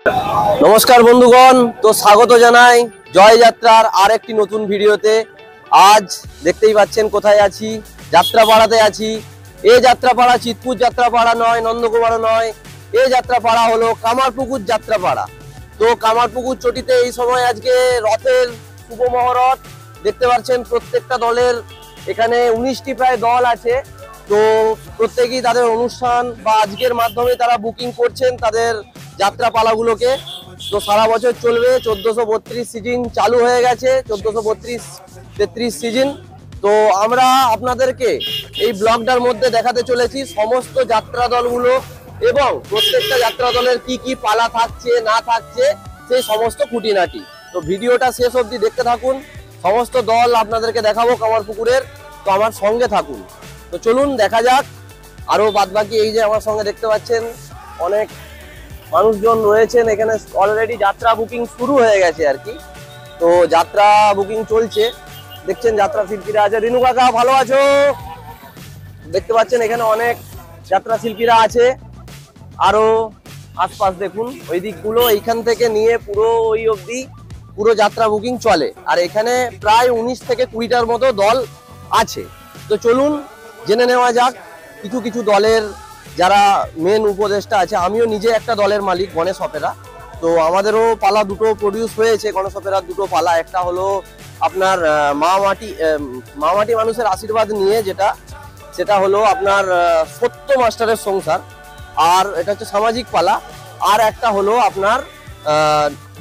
নমস্কার বন্ধুগণ, তো স্বাগত জানাই জয় যাত্রার আরেকটি নতুন ভিডিওতে। আজ দেখতেই পাচ্ছেন কোথায় আছি, যাত্রাপাড়াতে আছি। এই যাত্রাপাড়া চিতপুর যাত্রাপাড়া নয়, নন্দকুমার নয়, এই যাত্রাপাড়া হলো কামারপুকুর যাত্রাপাড়া। তো কামারপুকুর চটিতে এই সময় আজকে রথের শুভ মহরত দেখতে পাচ্ছেন। প্রত্যেকটা দলের এখানে 19টি প্রায় দল আছে। তো প্রত্যেকেই তাদের অনুষ্ঠান বা আজকের মাধ্যমে তারা বুকিং করছেন তাদের যাত্রাপালাগুলোকে। তো সারা বছর চলবে। 1432 সিজন চালু হয়ে গেছে, 1432-33 সিজন। তো আমরা আপনাদেরকে এই ব্লগটার মধ্যে দেখাতে চলেছি সমস্ত যাত্রা দলগুলো এবং প্রত্যেকটা যাত্রা দলের কি কি পালা থাকছে না থাকছে সেই সমস্ত খুঁটিনাটি। তো ভিডিওটা শেষ অবধি দেখতে থাকুন, সমস্ত দল আপনাদেরকে দেখাবো কামারপুকুরের। তো আমার সঙ্গে থাকুন। তো চলুন দেখা যাক। আরো বাদবাকি এই যে আমার সঙ্গে দেখতে পাচ্ছেন অনেক মানুষজন রয়েছেন এখানে, অলরেডি যাত্রা বুকিং শুরু হয়ে গেছে আর কি। তো যাত্রা বুকিং চলছে, দেখছেন যাত্রা শিল্পীরা আছে। রিনু কাকা ভালো আছো? দেখতে পাচ্ছেন এখানে অনেক যাত্রা শিল্পীরা আছে। আরো আশপাশ দেখুন, ওই দিকগুলো এইখান থেকে নিয়ে পুরো ওই অবধি পুরো যাত্রা বুকিং চলে। আর এখানে প্রায় 19 থেকে 20টার মতো দল আছে। তো চলুন জেনে নেওয়া যাক কিছু কিছু দলের যারা মেন উপদেষ্টা আছে। আমিও নিজে একটা দলের মালিক, গণেশ অপেরা। তো আমাদেরও পালা দুটো প্রডিউস হয়েছে, গণেশ অপেরার দুটো পালা। একটা হলো আপনার মা মাটি মানুষের আশীর্বাদ নিয়ে, সেটা হলো আপনার সত্য মাস্টারের সংসার, আর এটা হচ্ছে সামাজিক পালা। আর একটা হলো আপনার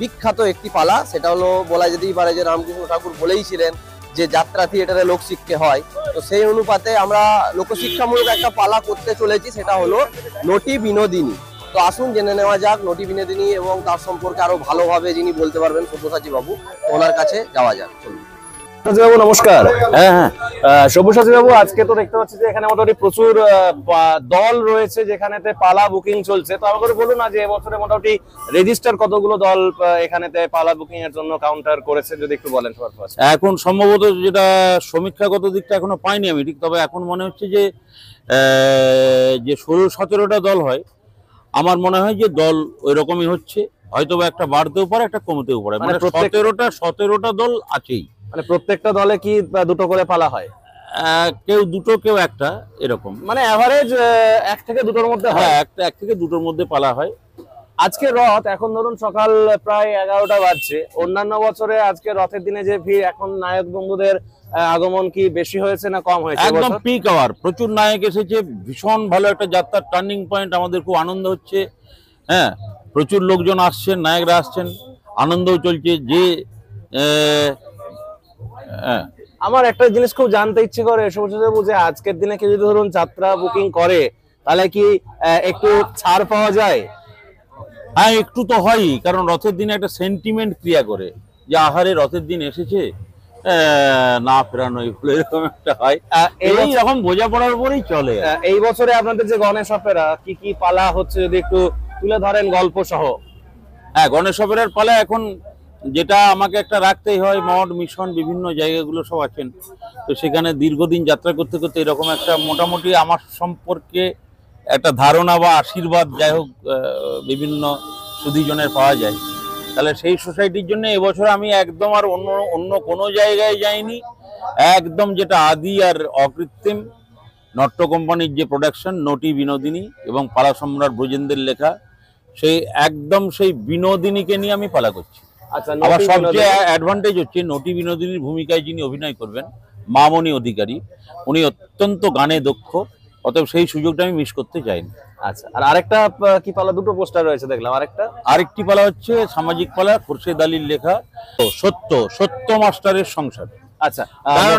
বিখ্যাত একটি পালা, সেটা হলো বলা যেতেই পারে যে রামকৃষ্ণ ঠাকুর বলেইছিলেন যে যাত্রা থিয়েটারে লোকশিক্ষা হয়। তো সেই অনুপাতে আমরা লোকশিক্ষামূলক একটা পালা করতে চলেছি, সেটা হলো নটি বিনোদিনী। তো আসুন জেনে নেওয়া যাক নটি বিনোদিনী এবং তার সম্পর্কে আরো ভালোভাবে যিনি বলতে পারবেন সব্যসাচী বাবু, ওনার কাছে যাওয়া যাক। চলুন। বাবু নমস্কার। হ্যাঁ, সব্যসাচী বাবু, আজকে তো দেখতে পাচ্ছি যে এখানে মোটামুটি প্রচুর দল রয়েছে যেখানেতে পালা বুকিং চলছে। তো আমাকে বলুন না যে এবছরে মোটামুটি রেজিস্টার কতগুলো দল এখানেতে পালা বুকিং এর জন্য কাউন্টার করেছে, যদি একটু বলেন সবার ফার্স্ট। এখন সম্ভবত যেটা সমীক্ষাগত দিকটা এখনো পাইনি আমি ঠিক, তবে এখন মনে হচ্ছে যে 16-17টা দল হয়। আমার মনে হয় যে দল ওই রকমই হচ্ছে, হয়তো বা একটা বাড়তেও পারে একটা কমতেও পারে। মানে 17টা দল আছেই। মানে প্রত্যেকটা দলে কি দুটো করে পালা হয়? কেউ দুটো কেউ একটা, এরকম। মানে এভারেজ 1 থেকে 2টোর মধ্যে হয়। হ্যাঁ, এক থেকে দুটোর মধ্যে পালা হয়। আজকে রথ, এখন ধরুন সকাল প্রায় 11টা বাজছে। অন্যান্য বছরে আজকে রথের দিনে যে ভিড়, এখন নায়ক বন্ধুদের আগমন কি বেশি হয়েছে না কম হয়েছে? একদম পিক আওয়ার, প্রচুর নায়ক এসেছে, ভীষণ ভালো একটা যাত্রার টার্নিং পয়েন্ট। আমাদের খুব আনন্দ হচ্ছে। হ্যাঁ, প্রচুর লোকজন আসছেন, নায়করা আসছেন, আনন্দও চলছে। যে আমার একটা জিনিস খুব জানতে ইচ্ছে করে যে আজকের দিনে কেউ যদি ধরুন যাত্রা বুকিং করে তাহলে কি একটু ছাড় পাওয়া যায়? হ্যাঁ, একটু তো হয়ই, কারণ রথের দিনে একটা সেন্টিমেন্ট ক্রিয়া করে যে আহারে রথের দিন এসেছে, না ফেরানো এরকম একটা হয়। এইরকম বোঝাপড়ার উপরেই চলে। এই বছরে আপনাদের যে গণেশ অপেরা কি কি পালা হচ্ছে যদি একটু তুলে ধরেন গল্প সহ। হ্যাঁ, গণেশ অপেরার পালা এখন যেটা আমাকে একটা রাখতেই হয়, মঠ মিশন বিভিন্ন জায়গাগুলো সব আছেন। তো সেখানে দীর্ঘদিন যাত্রা করতে করতে এরকম একটা মোটামুটি আমার সম্পর্কে একটা ধারণা বা আশীর্বাদ যাই হোক বিভিন্ন সুধীজনের পাওয়া যায়। তাহলে সেই সোসাইটির জন্য এবছর আমি একদম আর অন্য কোনো জায়গায় যাইনি। একদম যেটা আদি আর অকৃত্রিম নট্য কোম্পানির যে প্রোডাকশন নটি বিনোদিনী এবং পালা সম্রাট ব্রজেন্দ্রের লেখা, সেই একদম সেই বিনোদিনীকে নিয়ে আমি পালা করছি। আচ্ছা, আবার সবচেয়ে অ্যাডভান্টেজ হচ্ছে নটি বিনোদিনীর ভূমিকায় যিনি অভিনয় করবেন মামনি অধিকারী, উনি অত্যন্ত গানে দক্ষ, অতএব সেই সুযোগটা আমি মিস করতে চাইনি। আচ্ছা, আর আরেকটা কি পালা, দুটো পোস্টার রয়েছে দেখলাম। আরেকটি পালা হচ্ছে সামাজিক পালা, খোরশেদ আলীর লেখা সত্য মাস্টারের সংসার। আচ্ছা,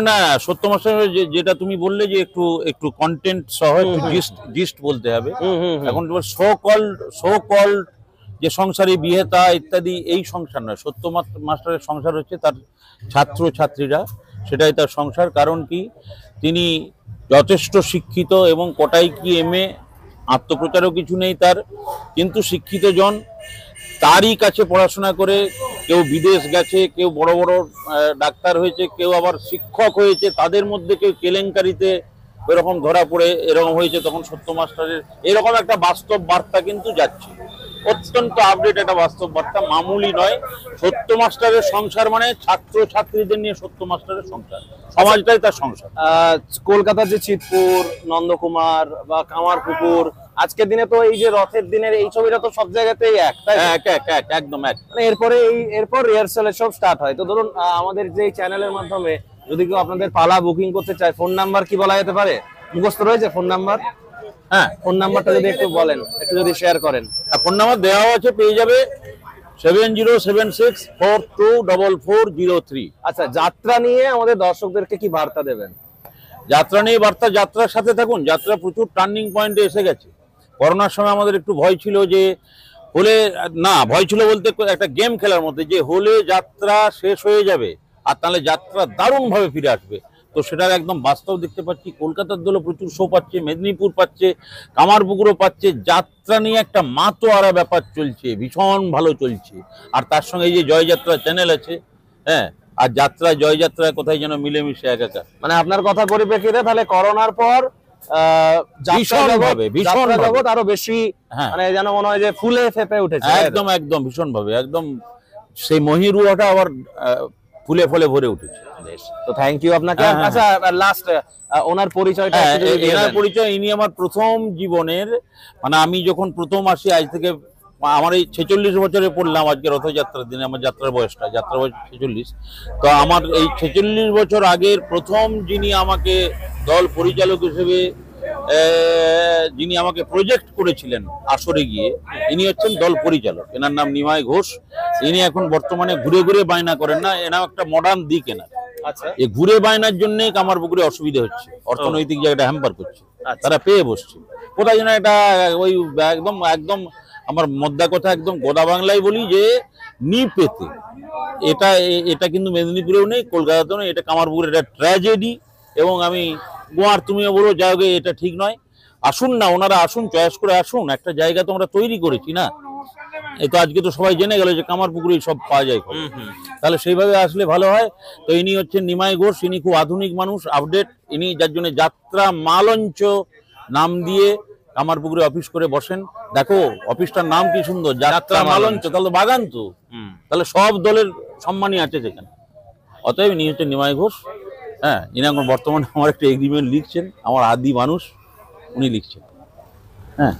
না সত্য মাস্টারের যেটা তুমি বললে যে একটু কন্টেন্ট সহ একটু জিস্ট বলতে হবে। এখন সো কল্ড যে সংসারে বিহেতা ইত্যাদি এই সংসার নয়। সত্য মাস্টারের সংসার হচ্ছে তার ছাত্র ছাত্রীরা, সেটাই তার সংসার। কারণ কি, তিনি যথেষ্ট শিক্ষিত এবং কোটাই কি এমএ, আত্মপ্রচারও কিছু নেই তার, কিন্তু শিক্ষিত জন তারই কাছে পড়াশোনা করে কেউ বিদেশ গেছে, কেউ বড় বড় ডাক্তার হয়েছে, কেউ আবার শিক্ষক হয়েছে, তাদের মধ্যে কেউ কেলেঙ্কারিতে এরকম ধরা পড়ে এরকম হয়েছে। তখন সত্য মাস্টারের এরকম একটা বাস্তব বার্তা কিন্তু যাচ্ছে। অত্যন্ত আপডেট একটা বাস্তব বার্তা, মামুলি নয়। সত্য মাস্টারের সংসার মানে ছাত্র ছাত্রীদের নিয়ে সত্য মাস্টারের সংসার, সমাজটাই তার সংসার। কলকাতার যে চিতপুর, নন্দকুমার বা কামারপুকুর, আজকের দিনে তো এই যে রথের দিনের এই ছবিটা তো সব জায়গাতেই এক, তাই তো? একদম এক। মানে এরপর রিহার্সাল সব স্টার্ট হয়। তো ধরুন আমাদের যে চ্যানেলের মাধ্যমে যদি কেউ আপনাদের পালা বুকিং করতে চায়, ফোন নাম্বার কি বলা যেতে পারে? মুখস্থ রয়েছে ফোন নাম্বার? হ্যাঁ, ফোন নাম্বারটা যদি একটু বলেন, একটু যদি শেয়ার করেন। ফোন নাম্বার দেওয়া আছে, পেয়ে যাবে 7076424403। আচ্ছা, যাত্রা নিয়ে আমাদের দর্শকদেরকে কি বার্তা দেবেন? যাত্রা নিয়ে বার্তা, যাত্রার সাথে থাকুন। যাত্রা প্রচুর টার্নিং পয়েন্টে এসে গেছে। করোনার সময় আমাদের একটু ভয় ছিল যে হলে, না ভয় ছিল বলতে একটা গেম খেলার মধ্যে, যে হলে যাত্রা শেষ হয়ে যাবে আর তাহলে যাত্রা দারুণভাবে ফিরে আসবে। তো সেটার একদম বাস্তব দেখতে পাচ্ছি। কলকাতার দলও প্রচুর শো পাচ্ছে, মেদিনীপুর পাচ্ছে, কামারপুকুরও পাচ্ছে। যাত্রা নিয়ে একটা মাতোয়ারা ব্যাপার চলছে, ভীষণ ভালো চলছে। আর তার সঙ্গে এই যে জয়যাত্রা চ্যানেল আছে, হ্যাঁ, আর যাত্রা জয়যাত্রা কোথায় যেন মিলেমিশে একাকার। মানে আপনার কথা পরিপ্রেক্ষিতে তাহলে করোনার পর ভীষণ জগৎ আরো বেশি, মানে যেন মনে হয় যে ফুলে ফেপে উঠেছে। একদম একদম ভীষণ ভাবে, একদম সেই মহিরুয়াটা আবার ফুলে ফলে ভরে উঠেছে। তো থ্যাংক ইউ আপনাকে। আচ্ছা, লাস্ট ওনার পরিচয়টা একটু যদি এনার দেন। পরিচয়, ইনি আমার প্রথম জীবনের, মানে আমি যখন প্রথম আসি, আজ থেকে আমার এই 46 বছরে পড়লাম আজকে রথযাত্রার দিনে। আমার যাত্রার বয়স 46। তো আমার এই 46 বছর আগের প্রথম যিনি আমাকে দল পরিচালক হিসেবে যিনি আমাকে প্রজেক্ট করেছিলেন আসরে গিয়ে, ইনি হচ্ছেন দল পরিচালক। এনার নাম নিমাই ঘোষ। ইনি এখন বর্তমানে ঘুরে ঘুরে বায়না করেন না, এনার একটা মডার্ন দিক এনার। আচ্ছা, এই ঘুরে বায়নার জন্যই কামারপুকুরে অসুবিধা হচ্ছে, অর্থনৈতিক জায়গাটা হ্যাম্পার করছে। তারা পেয়ে বসছে কোথায় যেন এটা ওই একদম একদম আমার মদ্দা কথা, একদম গোদা বাংলায় বলি যে পেতে। এটা কিন্তু মেদিনীপুরেও নেই, কলকাতাতেও নেই, এটা কামারপুকুরের একটা ট্র্যাজেডি। এবং আমি গোয়ার, তুমিও বলো, যাই এটা ঠিক নয়। আসুন না, ওনারা আসুন, চয়েস করে আসুন। একটা জায়গা তো আমরা তৈরি করেছি না, এই তো আজকে তো সবাই জেনে গেল যে কামারপুকুরেই সব পাওয়া যায়। তাহলে সেইভাবে আসলে ভালো হয়। তো ইনি হচ্ছেন নিমাই ঘোষ। ইনি খুব আধুনিক মানুষ, আপডেট। ইনি যার জন্য যাত্রা মালঞ্চ নাম দিয়ে কামারপুকুরে অফিস করে বসেন। দেখো অফিসটার নাম কি সুন্দর, যাত্রা মালঞ্চ। তাহলে বাগান তো, তাহলে সব দলের সম্মানই আছে সেখানে। অতএব ইনি হচ্ছেন নিমাই ঘোষ। হ্যাঁ, ইনি এখন বর্তমানে আমার একটা এগ্রিমেন্ট লিখছেন, আমার আদি মানুষ উনি লিখছেন। হ্যাঁ,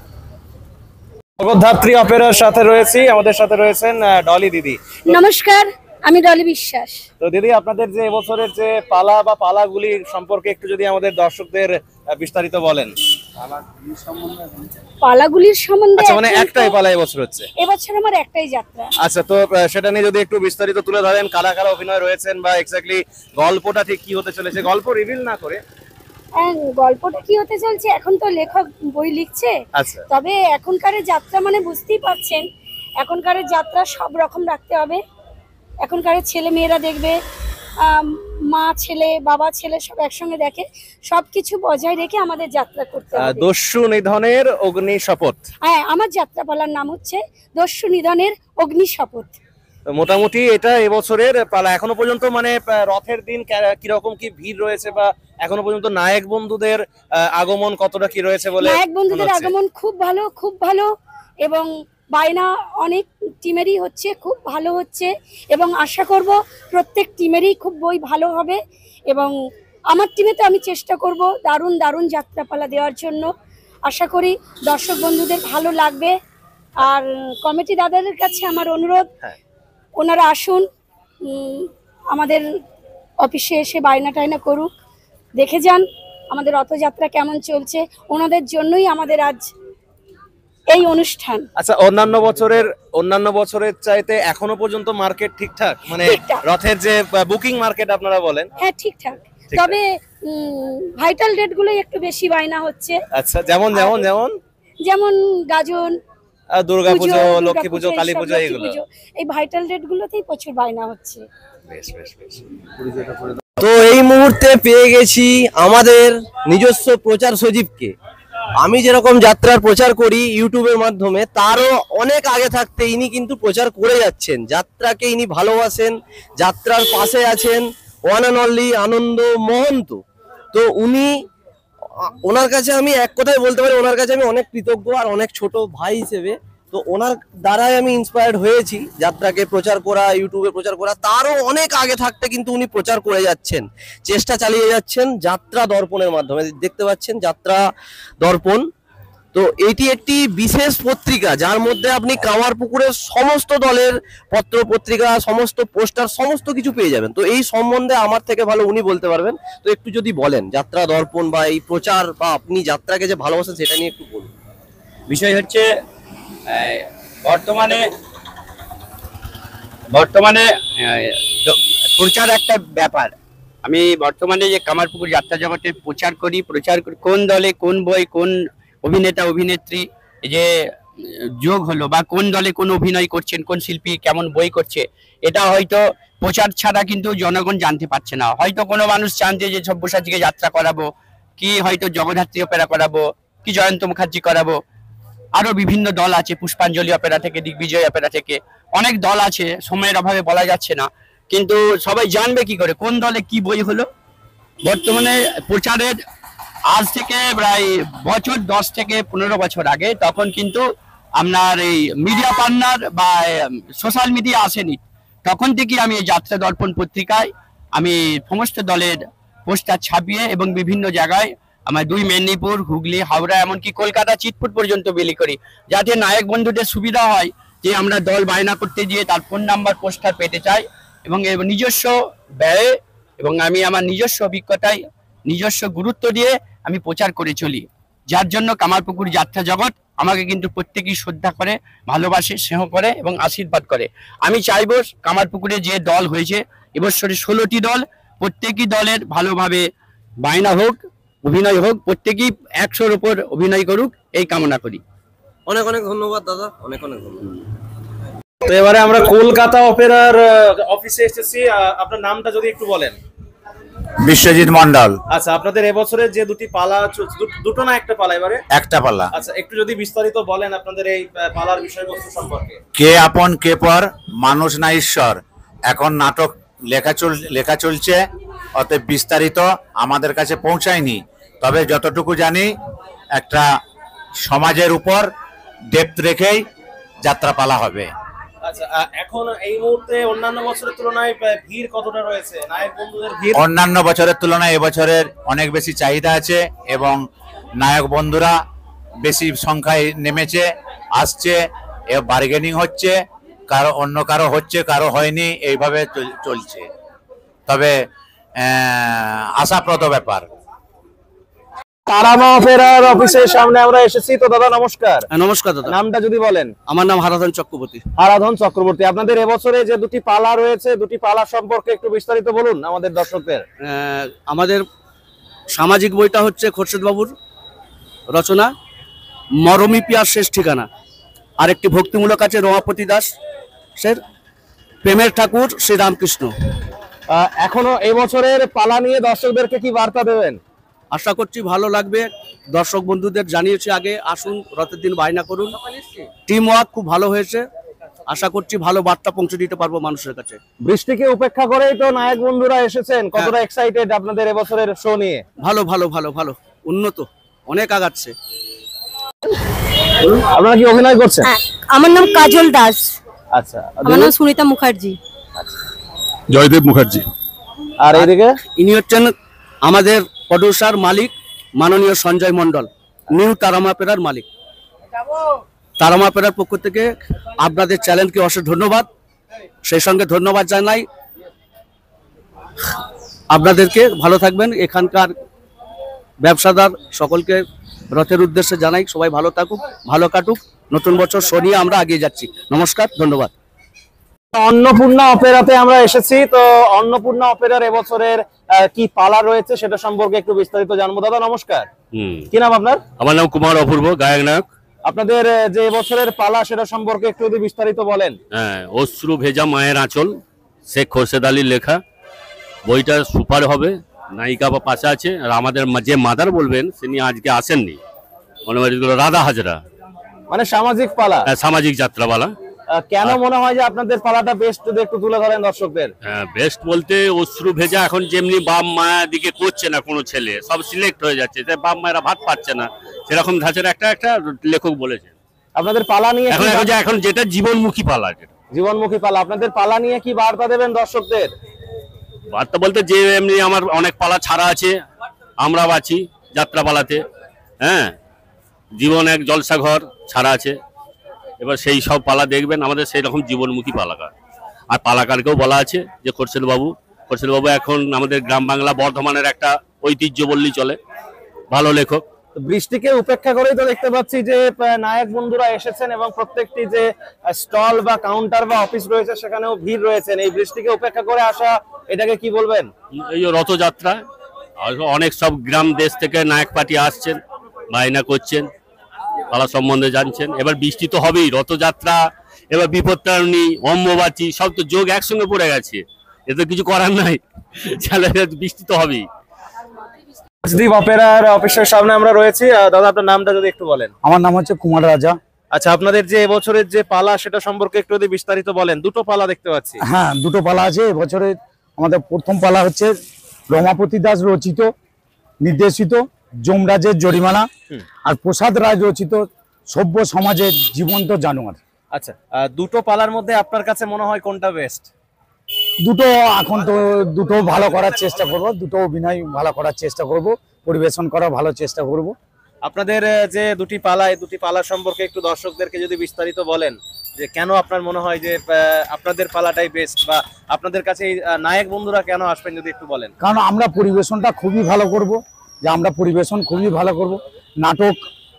জগদ্ধাত্রী অপেরার সাথে রয়েছি, আমাদের সাথে রয়েছেন ডলি দিদি। নমস্কার, আমি ডলি বিশ্বাস। তো দিদি, আপনাদের যে এবছরের যে পালা বা পালাগুলি সম্পর্কে একটু যদি আমাদের দর্শকদের বিস্তারিত বলেন। পালাগুলির সম্বন্ধে আচ্ছা, মানে একটাই পালা এবছর হচ্ছে? এবছর আমার একটাই যাত্রা। আচ্ছা, তো সেটা নিয়ে যদি একটু বিস্তারিত তুলে ধরেন, কারা কারা অভিনয় রয়েছেন বা এক্স্যাক্টলি গল্পটা ঠিক কি হতে চলেছে, গল্প রিভিল না করে। গল্পটা কি হতে চলছে এখন তো লেখক বই লিখছে। আচ্ছা, তবে এখনকার যাত্রা মানে বুঝতেই পারছেন, এখনকার যাত্রা সব রকম রাখতে হবে। এখনকার ছেলে মেয়েরা দেখবে, মা ছেলে বাবা ছেলে সব একসঙ্গে দেখে, সবকিছু বজায় রেখে আমাদের যাত্রা করতে হবে। দস্যু নিধনের অগ্নি শপথ। হ্যাঁ, আমার যাত্রাপালার নাম হচ্ছে দস্যু নিধনের অগ্নি শপথ। মোটামুটি এটা এবছরের পালা। এখনো পর্যন্ত মানে রথের দিন কিরকম কি ভিড় রয়েছে, বা এখনো পর্যন্ত নায়ক বন্ধুদের আগমন কতটা কি রয়েছে বলে? নায়ক বন্ধুদের আগমন খুব ভালো, খুব ভালো। এবং বায়না অনেক টিমেরই হচ্ছে, খুব ভালো হচ্ছে। এবং আশা করব প্রত্যেক টিমেরই খুব বই ভালো হবে। এবং আমার টিমে তো আমি চেষ্টা করব দারুণ দারুণ যাত্রাপালা দেওয়ার জন্য। আশা করি দর্শক বন্ধুদের ভালো লাগবে। আর কমিটি দাদাদের কাছে আমার অনুরোধ, ওনারা আসুন, আমাদের অফিসে এসে বায়না টায়না করুক, দেখে যান আমাদের রথযাত্রা কেমন চলছে। ওনাদের জন্যই আমাদের আজ এই অনুষ্ঠান। আচ্ছা, অন্যান্য বছরের চাইতে এখনো পর্যন্ত মার্কেট ঠিকঠাক, মানে রথের যে বুকিং মার্কেট আপনারা বলেন? হ্যাঁ, ঠিকঠাক। তবে ভাইটাল ডেট গুলো একটু বেশি বায়না হচ্ছে। আচ্ছা, যেমন যেমন যেমন যেমন গাজন, দুর্গাপুজো, লক্ষ্মী পুজো, কালী পুজো, এগুলো এই ভাইটাল ডেট গুলোতেই প্রচুর বায়না হচ্ছে। বেশ বেশ বেশ। তো এই মুহূর্তে পেয়ে গেছি আমাদের নিজস্ব প্রচার সচিবকে। আমি যেরকম যাত্রার প্রচার করি ইউটিউবের মাধ্যমে, তারও অনেক আগে থাকতে ইনি কিন্তু প্রচার করে যাচ্ছেন। যাত্রাকে ইনি ভালোবাসেন, যাত্রার পাশে আছেন ওয়ান অ্যান্ড অনলি আনন্দ মহন্ত। তো ওনার কাছে আমি এক কথায় বলতে পারি, ওনার কাছে আমি অনেক কৃতজ্ঞ আর অনেক ছোট ভাই হিসেবে। তো তো ওনার দ্বারাই আমি ইন্সপায়ার্ড হয়েছি যাত্রাকে প্রচার করা, ইউটিউবে প্রচার করা। তারও অনেক আগে থাকতে কিন্তু উনি প্রচার করে যাচ্ছেন, চেষ্টা চালিয়ে যাচ্ছেন যাত্রা দর্পণের মাধ্যমে। দেখতে পাচ্ছেন যাত্রা দর্পণ, তো এটি একটি বিশেষ পত্রিকা যার মধ্যে আপনি কামারপুকুরের সমস্ত দলের পত্র পত্রিকা, সমস্ত পোস্টার, সমস্ত কিছু পেয়ে যাবেন। তো এই সম্বন্ধে আমার থেকে ভালো উনি বলতে পারবেন। তো একটু যদি বলেন যাত্রা দর্পণ বা এই প্রচার বা আপনি যাত্রাকে যে ভালোবাসেন সেটা নিয়ে একটু বলুন। বিষয় হচ্ছে বর্তমানে বর্তমানে প্রচার একটা ব্যাপার। আমি বর্তমানে যে কামারপুকুর যাত্রা জগতে প্রচার করি কোন দলে কোন বই, কোন অভিনেতা অভিনেত্রী যে যোগ হলো, বা কোন দলে কোন অভিনয় করছেন, কোন শিল্পী কেমন বই করছে, এটা হয়তো প্রচার ছাড়া কিন্তু জনগণ জানতে পারছে না। হয়তো কোনো মানুষ চান যে সব্যসাচীকে যাত্রা করাবো, কি হয়তো জগদ্ধাত্রী অপেরা করাবো, কি জয়ন্ত মুখার্জি করাবো, আরো বিভিন্ন দল আছে, পুষ্পাঞ্জলি অপেরা থেকে, দিগ্বিজয় অপেরা থেকে, অনেক দল আছে, সময়ের অভাবে বলা যাচ্ছে না। কিন্তু সবাই জানবে কি করে কোন দলে কি বই হলো। বর্তমানে প্রচারের আজ থেকে প্রায় 10 থেকে 15 বছর আগে, তখন কিন্তু আপনার এই মিডিয়া পার্টনার বা সোশ্যাল মিডিয়া আসেনি। তখন থেকে আমি এই যাত্রা দর্পণ পত্রিকায় আমি সমস্ত দলের পোস্টার ছাপিয়ে এবং বিভিন্ন জায়গায় আমার 2 মেদিনীপুর, হুগলি, হাওড়া, এমনকি কলকাতা চিটপুট পর্যন্ত বিলি করি, যাতে নায়ক বন্ধুদের সুবিধা হয় যে আমরা দল বায়না করতে গিয়ে তার ফোন নাম্বার পোস্টার পেতে চাই, এবং নিজস্ব ব্যয়ে এবং আমি আমার নিজস্ব অভিজ্ঞতায় নিজস্ব গুরুত্ব দিয়ে আমি প্রচার করে চলি। যার জন্য কামারপুকুর যাত্রা জগৎ আমাকে কিন্তু প্রত্যেকেই শ্রদ্ধা করে, ভালোবাসে, স্নেহ করে এবং আশীর্বাদ করে। আমি চাইবো কামারপুকুরে যে দল হয়েছে এবছরে 16টি দল, প্রত্যেকই দলের ভালোভাবে বায়না হোক, অভিনয় হোক, প্রত্যেকেই 100-র উপর অভিনয় করুক, এই কামনা করি। অনেক অনেক ধন্যবাদ দাদা, অনেক অনেক ধন্যবাদ। তো এবারে আমরা কলকাতা অপেরার অফিসে এসেছি। আপনার নামটা যদি একটু বলেন। বিশ্বজিৎ মন্ডল। আচ্ছা, আপনাদের এবছরের যে দুটি পালা, দুটো না একটা পালা এবারে? একটা পালা। আচ্ছা, একটু যদি বিস্তারিত বলেন আপনাদের এই পালার বিষয়বস্তু সম্পর্কে। কে আপন কে পর, মানুষ না ঈশ্বর, এখন নাটক লেখা চলছে, অতএব বিস্তারিত আমাদের কাছে পৌঁছায়নি। তবে যতটুকু জানি একটা সমাজের উপর ডেপথ রেখেই যাত্রাপালা হবে। আচ্ছা, এখন এই মুহূর্তে অন্যান্য বছরের তুলনায় ভিড় কতটা রয়েছে, নায়ক বন্ধুদের ভিড়? অন্যান্য বছরের তুলনায় এবছরের অনেক বেশি চাহিদা আছে এবং নায়ক বন্ধুরা বেশি সংখ্যায় নেমেছে, আসছে, বার্গেনিং হচ্ছে, অন্য কারো হচ্ছে, কারো হয়নি, এইভাবে চলছে। তবে আশাপ্রদ ব্যাপার। তারামা অপেরার অফিসের সামনে আমরা এসেছি। তো দাদা নমস্কার। নমস্কার দাদা, নামটা যদি বলেন। আমার নাম হারাধন চক্রবর্তী। হারাধন চক্রবর্তী, আপনাদের এবছরে যে দুটি পালা রয়েছে, দুটি পালা সম্পর্কে একটু বিস্তারিত বলুন আমাদের দর্শকদের। আমাদের সামাজিক বইটা হচ্ছে খোরশেদ বাবুর রচনা মরমী পিয়ার শেষ ঠিকানা, আর একটি ভক্তিমূলক আছে রমাপতি দাস সের প্রেমের ঠাকুর শ্রী রামকৃষ্ণ। এখনো এবছরের পালা নিয়ে দর্শকদেরকে কি বার্তা দেবেন? আশা করছি ভালো লাগবে। দর্শক বন্ধুদের জানিয়েছি আগে, আসুন, রথের দিন বায়না করুন। টিম ওয়ার্ক খুব ভালো হয়েছে, আশা করছি ভালো বার্তা পৌঁছে দিতে পারবো মানুষের কাছে। বৃষ্টিকে উপেক্ষা করেই তো নায়ক বন্ধুরা এসেছেন, কতটা এক্সাইটেড আপনাদের এবছরের শো নিয়ে? ভালো ভালো ভালো ভালো, উন্নত, অনেক আগাচ্ছে। আপনারা কি অভিনয় করছেন? আমার নাম কাজল দাস। আচ্ছা, আমার নাম সুনিতা মুখার্জি। জয়দেব মুখার্জি। আর এইদিকে ইনি হচ্ছেন আমাদের প্রডিউসার মালিক মাননীয় সঞ্জয় মণ্ডল, নিউ তারামা পেরার মালিক। তারামা পেরার পক্ষ থেকে আপনাদের চ্যানেলকে অশেষ ধন্যবাদ। সেই সঙ্গে ধন্যবাদ জানাই আপনাদেরকে, ভালো থাকবেন। এখানকার ব্যবসাদার সকলকে রথের উদ্দেশ্যে জানাই সবাই ভালো থাকুক, ভালো কাটুক। নতুন বছর শনিয়ে আমরা এগিয়ে যাচ্ছি। নমস্কার, ধন্যবাদ। অন্নপূর্ণা অপেরাতে আমরা এসেছি। তো অন্নপূর্ণা অপেরার এবছরের কি পালা রয়েছে সেটা সম্পর্কে একটু বিস্তারিত জানবো। দাদা নমস্কার, কি নাম আপনার? আমার নাম কুমার অপূর্ব, গায়ক নায়ক। আপনাদের যে এবছরের পালা সেটা সম্পর্কে একটু যদি বিস্তারিত বলেন। হ্যাঁ, অশ্রু ভেজা মায়ের আঁচল, শেখ খোরশেদ আলীর লেখা। বইটা সুপার হবে, নায়িকা বা পাশে আছে। আর আমাদের যে মাদার বলবেন তিনি আজকে আসেননি, মনে হয় রাধা হাজরা, মানে সামাজিক পালা, সামাজিক যাত্রাপালা। কেন মনে হয় যে আপনাদের পালাটা বেস্ট, যদি একটু তুলে ধরেন দর্শকদের। বেস্ট বলতে অশ্রু ভেজা এখন যেমনি বাপ মায়ের দিকে করছে না কোনো ছেলে, সব সিলেক্ট হয়ে যাচ্ছে, তাই বাপ মায়েরা ভাত পাচ্ছে না, সেরকম ধাঁচের একটা লেখক বলেছেন। আপনাদের পালা নিয়ে এখন কি- এখন যেটা জীবনমুখী পালা, যেটা জীবনমুখী পালা, আপনাদের পালা নিয়ে কি বার্তা দেবেন দর্শকদের? বার্তা বলতে যে এমনি আমার অনেক পালা ছাড়া আছে, আমরা বাঁচি যাত্রা পালাতে, হ্যাঁ, জীবন এক জলসাঘর ছাড়া আছে। এবার সেই সব পালা দেখবেন, আমাদের সেই রকম জীবনমুখী পালাকার। আর পালাকারকেও বলা আছে যে খোরশেদ বাবু এখন আমাদের গ্রাম বাংলা বর্ধমানের একটা ঐতিহ্য বললেই চলে, ভালো লেখক। তো বৃষ্টিকে উপেক্ষা করেই তো দেখতে পাচ্ছি যে নায়ক বন্ধুরা এসেছেন এবং প্রত্যেকটি যে স্টল বা কাউন্টার বা অফিস রয়েছে সেখানেও ভিড় রয়েছেন। এই বৃষ্টিকে উপেক্ষা করে আসা, এটাকে কি বলবেন? এই যে রথযাত্রা, আর অনেক সব গ্রাম দেশ থেকে নায়ক পার্টি আসছেন, বায়না করছেন, পালা সম্বন্ধে জানছেন। এবার বৃষ্টি তো হবেই, রথযাত্রা, এবার বিপত্তারিণী, অম্বুবাচী সব তো যোগ একসঙ্গে পড়ে গেছে, এতে কিছু করার নাই, বৃষ্টি তো হবেই। দ্বীপ অপেরার অফিসের সামনে আমরা রয়েছি। দাদা, আপনার নামটা যদি একটু বলেন। আমার নাম হচ্ছে কুমার রাজা। আচ্ছা, আপনাদের যে এবছরের যে পালা সেটা সম্পর্কে একটু যদি বিস্তারিত বলেন। দুটো পালা দেখতে পাচ্ছি। হ্যাঁ, দুটো পালা আছে এবছরে। আমাদের প্রথম পালা হচ্ছে রমাপতি দাস রচিত নির্দেশিত যমরাজের জরিমানা, আর প্রসাদ রায় রচিত সভ্য সমাজের জীবন্ত জানোয়ার। আচ্ছা, দুটো পালার মধ্যে আপনার কাছে মনে হয় কোনটা বেস্ট? দুটো এখন তো দুটো ভালো করার চেষ্টা করব, দুটো অভিনয় ভালো করার চেষ্টা করব, পরিবেশন করার ভালো চেষ্টা করব। আপনাদের যে দুটি পালা, এই দুটি পালা সম্পর্কে একটু দর্শকদেরকে যদি বিস্তারিত বলেন যে কেন আপনার মনে হয় যে আপনাদের পালাটাই বেস্ট, বা আপনাদের কাছে এই নায়ক বন্ধুরা কেন আসবেন যদি একটু বলেন। কারণ আমরা পরিবেশনটা খুবই ভালো করব, যে আমরা পরিবেশন খুবই ভালো করব। নাটক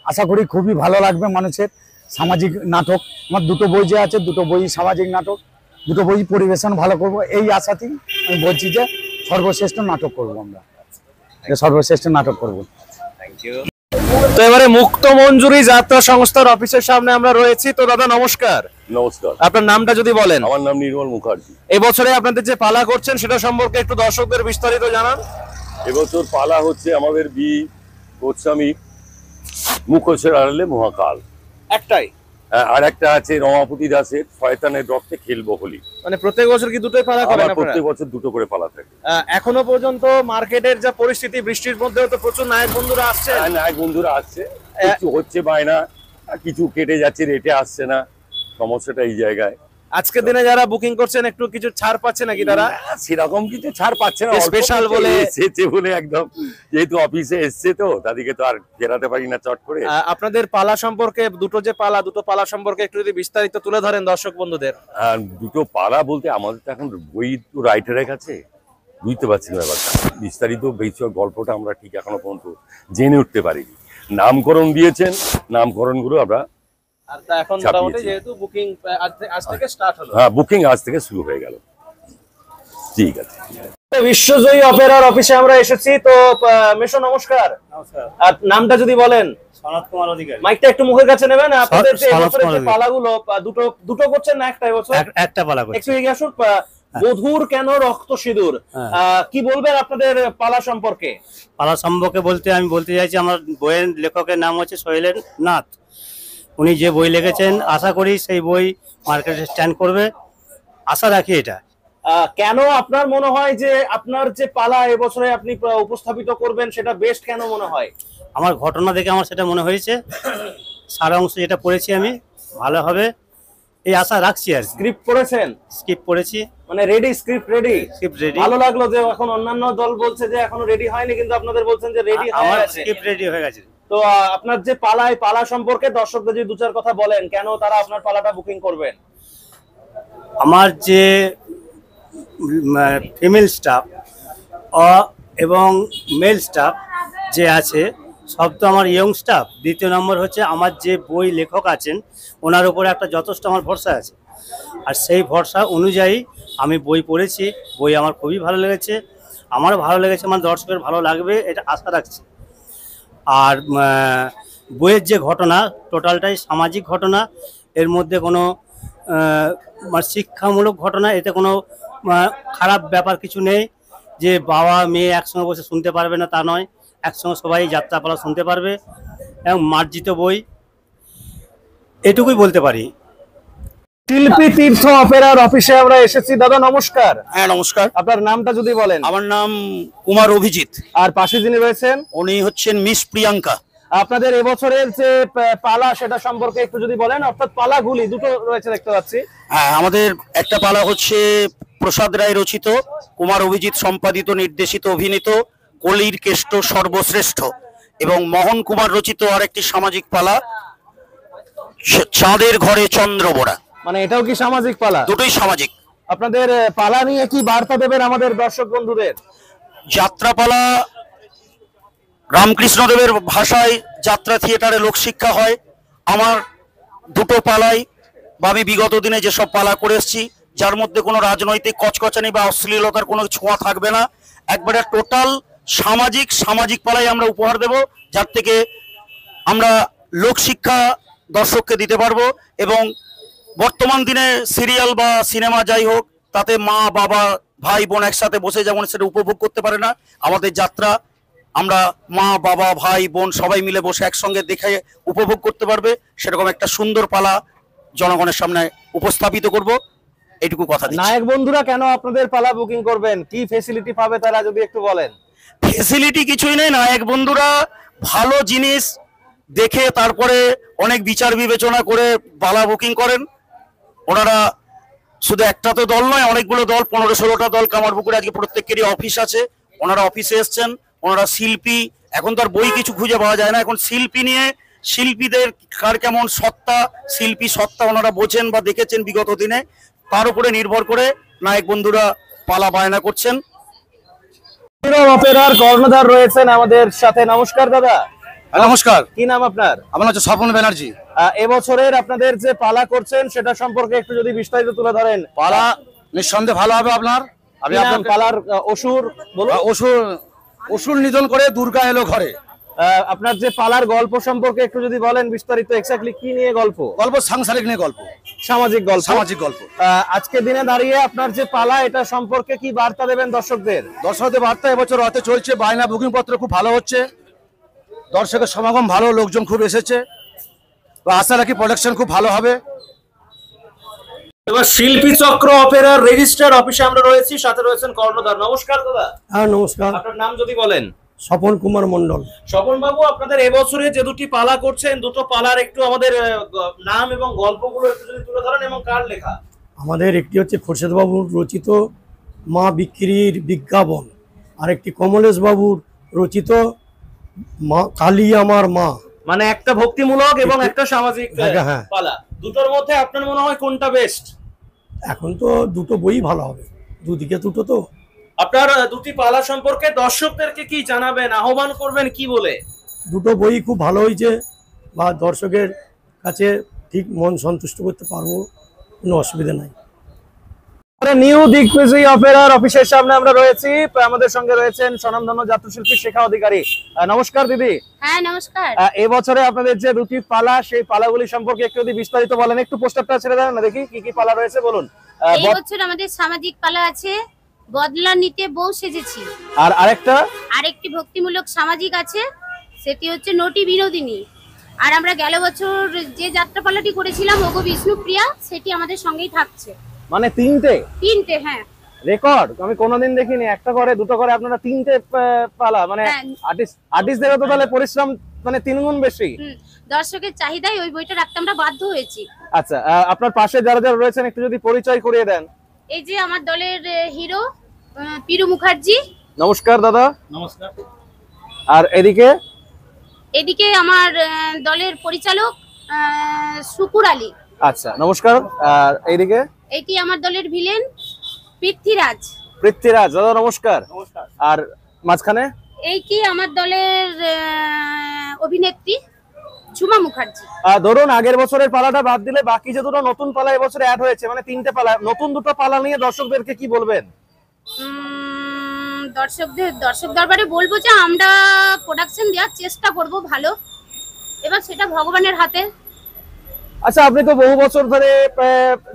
আশা করি খুবই ভালো লাগবে মানুষের। সামাজিক নাটক, আমার দুটো বই যে আছে, দুটো বই সামাজিক নাটক, দুটো বই পরিবেশন ভালো করব, এই আশাতেই আমি বলছি যে সর্বশ্রেষ্ঠ নাটক করব আমরা, সর্বশ্রেষ্ঠ নাটক করব। Thank you. তো এবারে মুক্ত মঞ্জুরি যাত্রা সংস্থার অফিসের সামনে আমরা রয়েছি। তো দাদা নমস্কার। নমস্কার। আপনার নামটা যদি বলেন। আমার নাম নির্মল মুখার্জি। এবছরে আপনাদের যে পালা করছেন সেটা সম্পর্কে একটু দর্শকদের বিস্তারিত জানান। এবছর পালা হচ্ছে আমাদের বি গোস্বামী মুখোশের আড়ালে মহাকাল, একটাই। আর একটা আছে রমাপতি দাসের শয়তানের রক্তে খেলবো হোলি। মানে প্রত্যেক বছর কি দুটোই পালা করেন আপনারা? প্রত্যেক বছর দুটো করে পালা থাকে। এখনো পর্যন্ত মার্কেটের যা পরিস্থিতি, বৃষ্টির মধ্যেও তো প্রচুর নায়ক বন্ধুরা আসছে। নায়ক বন্ধুরা আসছে, কিছু হচ্ছে বায়না, কিছু কেটে যাচ্ছে, রেটে আসছে না, সমস্যাটা এই জায়গায়। আজকের দিনে যারা বুকিং করছেন একটু কিছু ছাড় পাচ্ছে নাকি তারা? সেরকম কিছু ছাড় পাচ্ছে না, স্পেশাল বলে এসেছে বলে, একদম যেহেতু অফিসে এসছে তো তাদেরকে তো আর ফেরাতে পারি না চট করে। আপনাদের পালা সম্পর্কে, দুটো যে পালা, দুটো পালা সম্পর্কে একটু যদি বিস্তারিত তুলে ধরেন দর্শক বন্ধুদের। দুটো পালা বলতে আমাদের তো এখন বই তো রাইটারের কাছে, বুঝতে পারছি না ব্যাপারটা, বিস্তারিত বেশিরভাগ গল্পটা আমরা ঠিক এখনো পর্যন্ত জেনে উঠতে পারিনি। নামকরণ দিয়েছেন, নামকরণগুলো আমরা এখন মোটামুটি যেহেতু বুকিং আজ থেকে স্টার্ট হলো। হ্যাঁ, বুকিং আজ থেকে শুরু হয়ে গেল। ঠিক আছে। বিশ্বজয়ী অপেরার অফিসে আমরা এসেছি। তো মেশো নমস্কার। নমস্কার। আর নামটা যদি বলেন। সনৎ কুমার অধিকারী। মাইকটা একটু মুখের কাছে নেবেন। আপনাদের যে এবছরের যে পালাগুলো, দুটো করছেন না একটা এবছর? একটা পালা করছি। একটু এগিয়ে আসুন। বধুর কেন রক্ত সিঁদুর, কি বলবেন আপনাদের পালা সম্পর্কে? পালা সম্পর্কে বলতে আমি বলতে চাইছি, আমার বইয়ের লেখকের নাম হচ্ছে শৈলেন নাথ। উনি যে বই লিখেছেন, আশা করি সেই বই মার্কেটে স্ট্যান্ড করবে, আশা রাখি এটা। কেন আপনার মনে হয় যে আপনার যে পালা এবছরে আপনি উপস্থাপিত করবেন সেটা বেস্ট কেন মনে হয়? আমার ঘটনা দেখে আমার সেটা মনে হয়েছে, সারা অংশ যেটা পড়েছি আমি ভালো হবে এই আশা রাখছি। আর স্ক্রিপ্ট পড়েছেন? স্ক্রিপ্ট পড়েছি, মানে ready, script ready? Script ready. ভালো লাগলো যে এখন অন্যান্য দল বলছে যে এখনো রেডি হয়নি, কিন্তু আপনাদের বলছেন যে রেডি হয়ে আমার গেছে। স্ক্রিপ্ট রেডি হয়ে গেছে। তো আপনার যে পালা সম্পর্কে দর্শকদের যদি দু চার কথা বলেন, কেন তারা আপনার পালাটা বুকিং করবেন? আমার যে ফিমেল স্টাফ এবং মেল স্টাফ যে আছে সব তো আমার ইয়ং স্টাফ। দ্বিতীয় নম্বর হচ্ছে আমার যে বই লেখক আছেন ওনার উপরে একটা যথেষ্ট আমার ভরসা আছে, আর সেই ভরসা অনুযায়ী আমি বই পড়েছি। বই আমার খুবই ভালো লেগেছে, আমারও ভালো লেগেছে, আমার দর্শকের ভালো লাগবে এটা আশা রাখছি। আর বইয়ের যে ঘটনা টোটালটাই সামাজিক ঘটনা, এর মধ্যে কোনো শিক্ষামূলক ঘটনা, এতে কোনো খারাপ ব্যাপার কিছু নেই যে বাবা মেয়ে একসঙ্গে বসে শুনতে পারবে না তা নয়, একসঙ্গে সবাই যাত্রাপালা শুনতে পারবে এবং মার্জিত বই, এটুকুই বলতে পারি। শিল্পী তীর্থ অপেরার অফিসে আমরা এসেছি। দাদা নমস্কার। হ্যাঁ নমস্কার। আপনার নামটা যদি বলেন। আমার নাম কুমার অভিজিৎ। আর পাশে যিনি রয়েছেন উনি হচ্ছেন মিস প্রিয়াঙ্কা। আপনাদের এবছরের যে পালা সেটা সম্পর্কে একটু যদি বলেন, অর্থাৎ পালাগুলি দুটো রয়েছে দেখতে পাচ্ছি। হ্যাঁ, আমাদের একটা পালা হচ্ছে প্রসাদ রায় রচিত, কুমার অভিজিৎ সম্পাদিত, নির্দেশিত, অভিনীত কলির কেষ্ট সর্বশ্রেষ্ঠ, এবং মোহন কুমার রচিত আরেকটি সামাজিক পালা চাঁদের ঘরে চন্দ্রবোড়া। মানে এটাও কি সামাজিক পালা? দুটোই সামাজিক। আপনাদের পালা নিয়ে কি বার্তা দেবেন আমাদের দর্শক বন্ধুদের? যাত্রাপালা রামকৃষ্ণদেবের ভাষায় যাত্রা থিয়েটারে লোকশিক্ষা হয়। আমার দুটো পালাই বা আমি বিগত দিনে যেসব পালা করে এসেছি, যার মধ্যে কোনো রাজনৈতিক কচকচানি বা অশ্লীলতার কোনো ছোঁয়া থাকবে না, একবারে টোটাল সামাজিক পালাই আমরা উপহার দেব, যার থেকে আমরা লোকশিক্ষা দর্শককে দিতে পারবো। এবং বর্তমান দিনে সিরিয়াল বা সিনেমা যাই হোক, তাতে মা বাবা ভাই বোন একসাথে বসে যেমন সেটা উপভোগ করতে পারে না, আমাদের যাত্রা আমরা মা বাবা ভাই বোন সবাই মিলে বসে একসঙ্গে দেখে উপভোগ করতে পারবে, সেরকম একটা সুন্দর পালা জনগণের সামনে উপস্থাপিত করব, এইটুকু কথা দিচ্ছি। নায়ক বন্ধুরা কেন আপনাদের পালা বুকিং করবেন, কি ফেসিলিটি পাবে তারা যদি একটু বলেন? ফেসিলিটি কিছুই নেই, নায়ক বন্ধুরা ভালো জিনিস দেখে তারপরে অনেক বিচার বিবেচনা করে পালা বুকিং করেন। ওনারা শুধু একটা তো দল নয়, অনেকগুলো দল, 15-16টা দল কামারপুকুরে আজকে প্রত্যেকেরই অফিস আছে, ওনারা অফিসে এসছেন। ওনারা শিল্পী, এখন তো আর বই কিছু খুঁজে পাওয়া যায় না, এখন শিল্পী নিয়ে শিল্পীদের কার কেমন সত্তা, শিল্পী সত্তা ওনারা বোঝেন বা দেখেছেন বিগত দিনে, তার উপরে নির্ভর করে নায়ক বন্ধুরা পালা বায়না করছেন। অপেরার কর্ণধার রয়েছেন আমাদের সাথে। নমস্কার দাদা। নমস্কার। কি নাম আপনার? আমার হচ্ছে স্বপন ব্যানার্জি। এবছরের আপনাদের যে পালা করছেন সেটা সম্পর্কে একটু যদি বিস্তারিত তুলে ধরেন। পালা নিঃসন্দেহে ভালো হবে আপনার। আমি আপনার পালার অসুর বলুন। অসুর নিধন করে দুর্গা এলো ঘরে। আপনার যে পালার গল্প সম্পর্কে একটু যদি বলেন বিস্তারিত, এক্স্যাক্টলি কি নিয়ে গল্প? গল্প সাংসারিক নিয়ে গল্প, সামাজিক গল্প। সামাজিক গল্প। আজকে দিনে দাঁড়িয়ে আপনার যে পালা এটা সম্পর্কে কি বার্তা দেবেন দর্শকদের? দর্শকদের বার্তা, এবছর রথে চলছে, বায়না বুকিং পত্র খুব ভালো হচ্ছে, দর্শকের সমাগম ভালো, লোকজন খুব এসেছে, আশা রাখি প্রোডাকশন খুব ভালো হবে। এবার শিল্পী চক্র অপেরার রেজিস্টার অফিসে আমরা রয়েছি, সাথে রয়েছেন কর্ণধার। নমস্কার দাদা। হ্যাঁ নমস্কার। আপনার নাম যদি বলেন? স্বপন কুমার মন্ডল। স্বপন বাবু, আপনাদের এবছরে যে দুটি পালা করছেন, দুটো পালার একটু আমাদের নাম এবং গল্পগুলো একটু যদি তুলে ধরেন এবং কার লেখা? আমাদের একটি হচ্ছে খোরশেদ বাবুর রচিত মা বিক্রির বিজ্ঞাপন, আর একটি কমলেশ বাবুর রচিত মা কালী আমার মা। মানে একটা ভক্তিমূলক এবং একটা সামাজিক হ্যাঁ। পালা, দুটোর মধ্যে আপনার মনে হয় কোনটা বেস্ট? এখন তো দুটো বই ভালো হবে, দুদিকে দুটো তো। আপনার দুটি পালা সম্পর্কে দর্শকদেরকে কি জানাবেন, আহ্বান করবেন কি বলে? দুটো বই খুব ভালো হয়েছে, বা দর্শকের কাছে ঠিক মন সন্তুষ্ট করতে পারবো, কোনো অসুবিধা নাই। নিউ দিগ্বিজয়ী অপেরার অফিসের সামনে আমরা রয়েছি, আমাদের সঙ্গে রয়েছেন স্বনামধন্য যাত্রাশিল্পী শেখা অধিকারী। নমস্কার দিদি। হ্যাঁ নমস্কার। এবছরে আপনাদের যে দুটি পালা, সেই পালাগুলি সম্পর্কে একটু যদি বিস্তারিত বলেন। একটু পোস্টারটা ছেড়ে দেন না, দেখি কি কি পালা রয়েছে বলুন। এই বছর আমাদের সামাজিক পালা আছে বদলা নিতে বউ সেজেছি, আর আরেকটি ভক্তিমূলক সামাজিক আছে, সেটি হচ্ছে নটি বিনোদিনী। আর আমরা গেল বছর যে যাত্রাপালাটি করেছিলাম ওগো বিষ্ণুপ্রিয়া, সেটি আমাদের সঙ্গেই থাকছে। মানে তিনটে? হ্যাঁ। রেকর্ড আমি কোনোদিন দেখিনি, একটা করে দুটো করে আপনারা তিনটে পালা, মানে আর্টিস্টদের তো তাহলে পরিশ্রম মানে 3 গুণ বেশি। দর্শকের চাহিদায় ওই বইটা রাখতে আমরা বাধ্য হয়েছি। আচ্ছা, আপনার পাশে যারা যারা রয়েছেন একটু যদি পরিচয় করিয়ে দেন। এই যে আমার দলের হিরো পিরু মুখার্জি। নমস্কার দাদা। নমস্কার। আর এদিকে আমার দলের পরিচালক শুকুর আলী। আচ্ছা নমস্কার। আর এইদিকে এটি আমার দলের ভিলেন পৃথ্বীরাজ। দাদা নমস্কার। আর মাঝখানে এইটি আমার দলের অভিনেত্রী ঝুমা মুখার্জি। ধরুন আগের বছরের পালাটা বাদ দিলে বাকি যে দুটো নতুন পালা এবছরে অ্যাড হয়েছে, মানে তিনটে পালা, নতুন দুটো পালা নিয়ে দর্শকদেরকে কি বলবেন? দর্শক দরবারে বলবো যে আমরা প্রোডাকশন দেওয়ার চেষ্টা করব ভালো, এবার সেটা ভগবানের হাতে। আচ্ছা, আপনি তো বহু বছর ধরে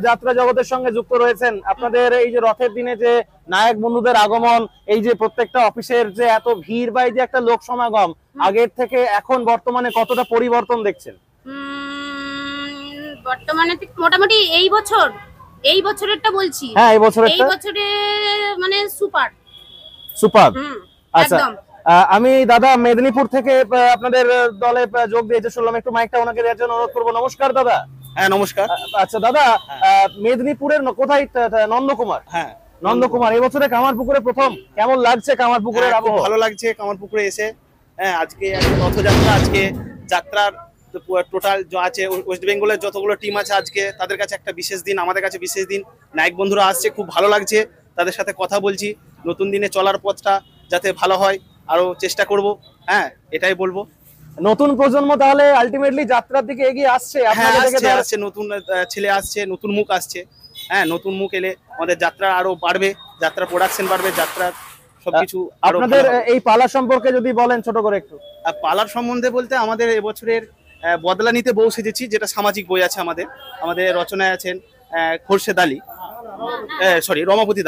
যাত্রা জগতের সঙ্গে যুক্ত রয়েছেন, আপনাদের এই যে রথের দিনে যে নায়ক বন্ধুদের আগমন, এই যে প্রত্যেকটা অফিসের যে এত ভিড় বা এই যে একটা লোক সমাগম, আগের থেকে এখন বর্তমানে কতটা পরিবর্তন দেখছেন? বর্তমানে মোটামুটি এই বছরেরটা বলছি। হ্যাঁ, এই বছরে মানে সুপার। আচ্ছা, আমি দাদা মেদিনীপুর থেকে আপনাদের দলে যোগ দিয়েছে শুনলাম, একটু মাইকটা ওনাকে দেওয়ার জন্য অনুরোধ করবো। নমস্কার দাদা। হ্যাঁ নমস্কার। আচ্ছা দাদা, মেদিনীপুরের কোথায়? নন্দকুমার। হ্যাঁ নন্দকুমার। এবছরে কামারপুকুরে প্রথম, কেমন লাগছে কামারপুকুরের আবহাওয়া? ভালো লাগছে কামারপুকুরে এসে। হ্যাঁ আজকে রথযাত্রা, আজকে যাত্রার টোটাল আছে ওয়েস্ট বেঙ্গলের যতগুলো টিম আছে আজকে তাদের কাছে একটা বিশেষ দিন, আমাদের কাছে বিশেষ দিন। নায়ক বন্ধুরা আসছে, খুব ভালো লাগছে, তাদের সাথে কথা বলছি। নতুন দিনে চলার পথটা যাতে ভালো হয় আরো চেষ্টা করব। হ্যাঁ এটাই বলবো। নতুন প্রজন্ম তাহলে আলটিমেটলি যাত্রার দিকে এগিয়ে আসছে। হ্যাঁ আসছে, নতুন ছেলে আসছে, নতুন মুখ আসছে। হ্যাঁ নতুন মুখ এলে আমাদের যাত্রা আরো বাড়বে, যাত্রা প্রোডাকশন বাড়বে, যাত্রার সবকিছু। আপনাদের এই পালা সম্পর্কে যদি বলেন ছোট করে একটু। পালার সম্বন্ধে বলতে আমাদের এবছরের বদলা নিতে বউ সেজেছি, যেটা সামাজিক বই আছে আমাদের। আমাদের রচনায় আছেন খোরশেদ আলী, সরি রমাপতি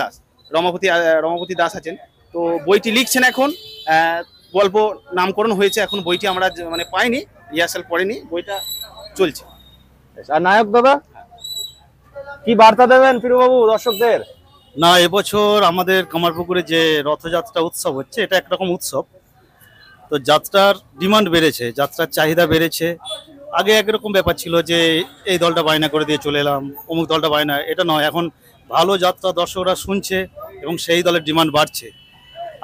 দাস আছেন। তো বইটি লিখছেন এখন, গল্প নামকরণ হয়েছে, এখন বইটি আমরা মানে পাইনি, রিহার্সাল করেনি, বইটা চলছে। আর নায়ক দাদা কি বার্তা দেবেন পিরুবাবু দর্শকদের? না, এবছর আমাদের কামারপুকুরে যে রথযাত্রা উৎসব হচ্ছে, এটা একরকম উৎসব। তো যাত্রার ডিমান্ড বেড়েছে, যাত্রার চাহিদা বেড়েছে। আগে একরকম ব্যাপার ছিল যে এই দলটা বায়না করে দিয়ে চলে এলাম, অমুক দলটা বায়না, এটা নয়। এখন ভালো যাত্রা দর্শকরা শুনছে এবং সেই দলের ডিমান্ড বাড়ছে।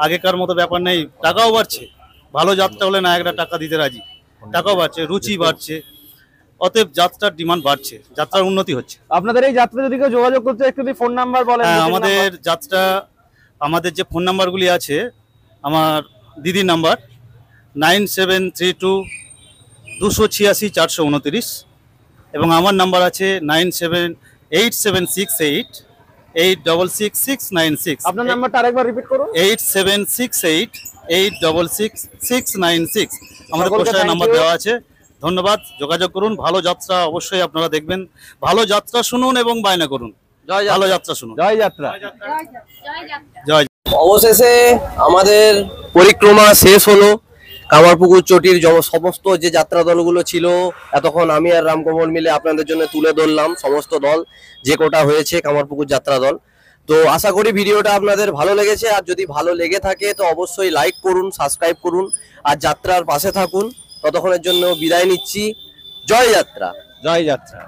আগেকার মতো ব্যাপার নেই, টাকাও বাড়ছে। ভালো যাত্রা হলে নায়করা টাকা দিতে রাজি, টাকাও বাড়ছে, রুচি বাড়ছে। অতএব যাত্রার ডিমান্ড বাড়ছে, যাত্রার উন্নতি হচ্ছে। আপনাদের এই যাত্রা যদি কেউ যোগাযোগ করতে একটু ফোন নাম্বার বলেন। আমাদের যাত্রা, আমাদের যে ফোন নাম্বারগুলি আছে, আমার দিদির নাম্বার 9732-286-429 এবং আমার নাম্বার আছে 978768866696। আপনার নাম্বারটা আরেকবার রিপিট করুন। 8768666696। আমাদের পোস্টারে নাম্বার দেওয়া আছে। ধন্যবাদ, যোগাযোগ করুন। ভালো যাত্রা অবশ্যই আপনারা দেখবেন, ভালো যাত্রা শুনুন এবং বায়না করুন। ভালো যাত্রা শুনুন। জয় যাত্রা। জয়। অবশেষে আমাদের পরিক্রমা শেষ হলো। কামারপুকুর চটির সমস্ত যে যাত্রা দলগুলো ছিল এতক্ষণ আমি আর রামকমল মিলে আপনাদের জন্য তুলে ধরলাম, সমস্ত দল যে কোটা হয়েছে কামারপুকুর যাত্রা দল। তো আশা করি ভিডিওটা আপনাদের ভালো লেগেছে, আর যদি ভালো লেগে থাকে তো অবশ্যই লাইক করুন, সাবস্ক্রাইব করুন, আর যাত্রার পাশে থাকুন। ততক্ষণের জন্য বিদায় নিচ্ছি। জয় যাত্রা। জয় যাত্রা।